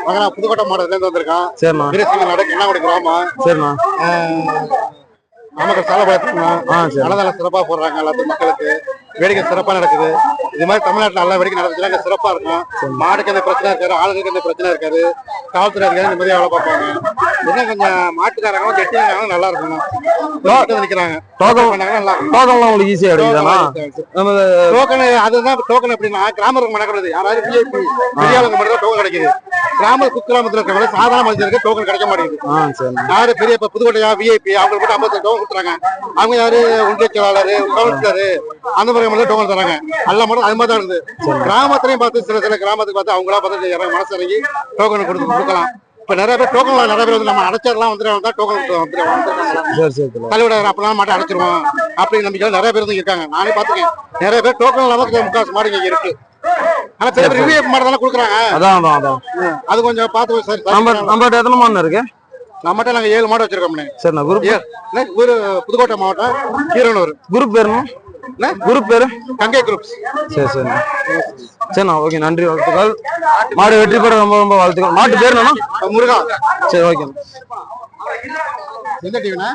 மகனா புதுக்கோட்டை மாவட்டத்துலேருந்து வந்திருக்கான். சரிண்ணா. நடக்கு என்ன கிராமம். சரிண்ணா. நமக்கு செலவழிப்பாங்க. நல்ல சிறப்பாக போடுறாங்க. எல்லாத்துக்கும் மக்களுக்கு வேடிக்கை சிறப்பாக நடக்குது. இது மாதிரி தமிழ்நாட்டில் நல்லா வேடிக்கை நடந்துச்சுன்னா சிறப்பாக இருக்கும். மாடுக்கு எந்த பிரச்சனை இருக்காது, ஆளுங்களுக்கு எந்த பிரச்சனை இருக்காது. காவல்துறை இருக்காது, நிம்மதியாக வேலை பார்ப்பாங்க. இன்னும் கொஞ்சம் மாட்டுக்காரங்க கெட்டியாங்க நல்லா இருக்கணும். நிற்கிறாங்க உங்களுக்கு ஈஸியா எடுக்குதாண்ணா? டோக்கன் அதுதான் டோக்கன் எப்படின்னா கிராமருக்கு நடக்கிறது. யாராவது விஐபி பெரியாளுங்க மட்டும் தான் டோக்கன் கிடைக்குது. குக்கிராமத்தில் இருக்கிறவங்க சாதாரண மனிதருக்கு டோக்கன் கிடைக்க மாட்டேங்குது. யாரு பெரிய புதுக்கோட்டையா விஐபி அவங்களுக்கு மட்டும் 50 டோக்கன் கொடுத்துறாங்க. அவங்க யாரு ஒன்றிய செயலாளர், கவுன்சிலர் அந்த மாதிரி மட்டும் டோக்கன் தராங்க. அல்ல மட்டும் அது மாதிரி தான் இருக்குது. கிராமத்திலையும் பார்த்து சில கிராமத்துக்கு பார்த்து அவங்களா பார்த்து மனசு இறங்கி டோக்கன் கொடுக்கலாம். இப்ப நிறைய பேர் டோக்கன் நிறைய பேர் வந்து நம்ம அடைச்சர்லாம் வந்துட்டு டோக்கன் தலைவிட அப்பெல்லாம் மாட்டை அடைச்சிருவோம் அப்படின்னு நம்பிக்கை நிறைய பேர் இருக்காங்க. நானே பார்த்துக்கேன். நிறைய பேர் டோக்கன் இல்லாம முக்காசு மாடு இங்க இருக்கு. ஆனா பெரிய பெரிய மாடு தானே கொடுக்குறாங்க. அது கொஞ்சம் பார்த்து சரி. நம்ம எத்தனை மாடு இருக்கு? நம்மகிட்ட நாங்க 7 மாடு வச்சிருக்கோம். சரிண்ணா. புதுக்கோட்டை மாவட்டம் கீரனூர். குரூப் பேருண்ணா? குரூப் பேரு கங்கை குரூப்ஸ். சரி சரிண்ணா. சரிண்ணா, ஓகே, நன்றி, வாழ்த்துக்கள். மாடு வெற்றி பெற ரொம்ப ரொம்ப வாழ்த்துக்கள். மாட்டு பேர் என்னன்னா? முருகா. சரி, ஓகே. எந்த டிவினா?